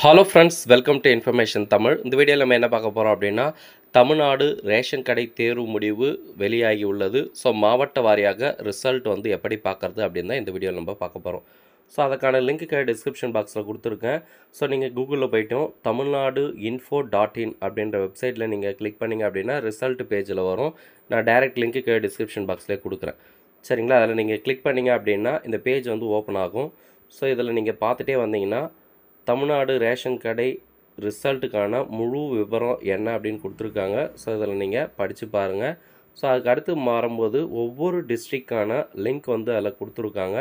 Hello friends, welcome to information Tamil. இந்த வீடியோவில் நம்ம என்ன பார்க்க போகிறோம் அப்படின்னா, தமிழ்நாடு ரேஷன் கடை தேர்வு முடிவு வெளியாகி உள்ளது. ஸோ மாவட்ட வாரியாக ரிசல்ட் வந்து எப்படி பார்க்குறது அப்படின்னு தான் இந்த வீடியோவில் நம்ம பார்க்க போகிறோம். ஸோ அதுக்கான லிங்க்கு டிஸ்கிரிப்ஷன் பாக்ஸில் கொடுத்துருக்கேன். ஸோ நீங்கள் கூகுளில் போய்ட்டும் தமிழ்நாடு info.in அப்படின்ற வெப்சைட்டில் நீங்கள் கிளிக் பண்ணிங்க அப்படின்னா ரிசல்ட் பேஜில் வரும். நான் டைரக்ட் லிங்க்கு டிஸ்கிரிப்ஷன் பாக்ஸ்லேயே கொடுக்குறேன். சரிங்களா? அதில் நீங்கள் கிளிக் பண்ணிங்க அப்படின்னா இந்த பேஜ் வந்து ஓப்பன் ஆகும். ஸோ இதில் நீங்கள் பார்த்துட்டே வந்தீங்கன்னா தமிழ்நாடு ரேஷன் கடை ரிசல்ட்டுக்கான முழு விவரம் என்ன அப்படின்னு கொடுத்துருக்காங்க. ஸோ இதில் நீங்கள் படித்து பாருங்கள். ஸோ அதுக்கு அடுத்து மாறும்போது ஒவ்வொரு டிஸ்ட்ரிக்டான லிங்க் வந்து அதில் கொடுத்துருக்காங்க.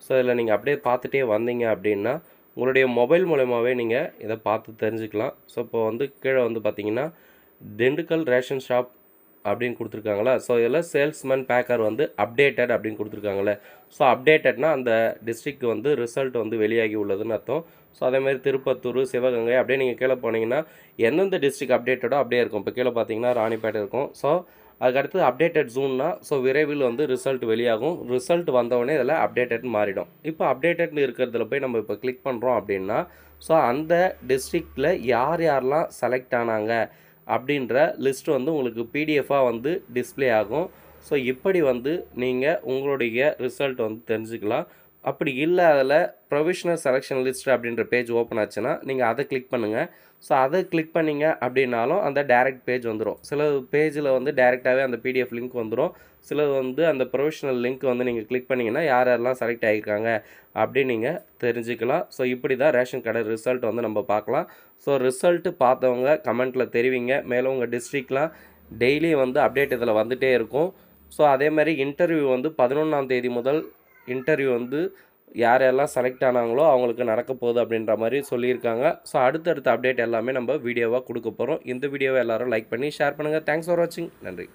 ஸோ இதில் நீங்கள் அப்படியே பார்த்துட்டே வந்தீங்க அப்படின்னா உங்களுடைய மொபைல் மூலமாகவே நீங்கள் இதை பார்த்து தெரிஞ்சுக்கலாம். ஸோ இப்போ வந்து கீழே வந்து பார்த்தீங்கன்னா திண்டுக்கல் ரேஷன் ஷாப் அப்படின்னு கொடுத்துருக்காங்களா. ஸோ இதில் சேல்ஸ்மேன் பேக்கர் வந்து அப்டேட்டட் அப்படின்னு கொடுத்துருக்காங்களே. ஸோ அப்டேட்டட்னா அந்த டிஸ்ட்ரிக்ட் வந்து ரிசல்ட் வந்து வெளியாகி உள்ளதுன்னு அர்த்தம். ஸோ அதேமாதிரி திருப்பத்தூர், சிவகங்கை அப்படியே நீங்கள் கீழே போனீங்கன்னா எந்தெந்த டிஸ்ட்ரிக்ட் அப்டேட்டடோ அப்படியே இருக்கும். இப்போ கீழே பார்த்தீங்கன்னா ராணிப்பேட்டை இருக்கும். ஸோ அதுக்கடுத்து அப்டேட்டட் ஜூன்னா ஸோ விரைவில் வந்து ரிசல்ட் வெளியாகும். ரிசல்ட் வந்தவுடனே இதில் அப்டேட்டட்னு மாறிடும். இப்போ அப்டேட்டட்னு இருக்கிறதுல போய் நம்ம இப்போ கிளிக் பண்ணுறோம் அப்படின்னா ஸோ அந்த டிஸ்ட்ரிக்டில் யார் யாரெல்லாம் செலக்ட் ஆனாங்க அப்படின்ற லிஸ்ட் வந்து உங்களுக்கு பிடிஎஃபாக வந்து டிஸ்பிளே ஆகும். ஸோ இப்படி வந்து நீங்கள் உங்களுடைய ரிசல்ட் வந்து தெரிஞ்சுக்கலாம். அப்படி இல்லை அதில் ப்ரொவிஷனல் செலெக்ஷன் லிஸ்ட் அப்படின்ற பேஜ் ஓப்பன் ஆச்சுன்னா நீங்கள் அதை கிளிக் பண்ணுங்கள். ஸோ அதை கிளிக் பண்ணிங்க அப்படின்னாலும் அந்த டைரக்ட் பேஜ் வந்துடும். சில பேஜில் வந்து டைரெக்டாகவே அந்த பிடிஎஃப் லிங்க் வந்துடும். சிலது வந்து அந்த ப்ரொவிஷனல் லிங்க் வந்து நீங்கள் கிளிக் பண்ணிங்கன்னா யார் யாரெல்லாம் செலக்ட் ஆகியிருக்காங்க அப்படின்னு நீங்கள் தெரிஞ்சுக்கலாம். ஸோ இப்படி தான் ரேஷன் கடை ரிசல்ட் வந்து நம்ம பார்க்கலாம். ஸோ ரிசல்ட்டு பார்த்தவங்க கமெண்ட்டில் தெரிவிங்க. மேலும் உங்கள் டிஸ்ட்ரிக்ட்லாம் டெய்லி வந்து அப்டேட் இதில் வந்துகிட்டே இருக்கும். ஸோ அதே மாதிரி இன்டர்வியூ வந்து 11ஆம் தேதி முதல் இன்டர்வியூ வந்து யார் யாரெல்லாம் செலக்ட் ஆனாங்களோ அவங்களுக்கு நடக்க போகுது அப்படின்ற மாதிரி சொல்லியிருக்காங்க. ஸோ அடுத்தடுத்த அப்டேட் எல்லாமே நம்ம வீடியோவாக கொடுக்க போகிறோம். இந்த வீடியோவை எல்லோரும் லைக் பண்ணி ஷேர் பண்ணுங்கள். தேங்க்ஸ் ஃபார் வாட்சிங். நன்றி.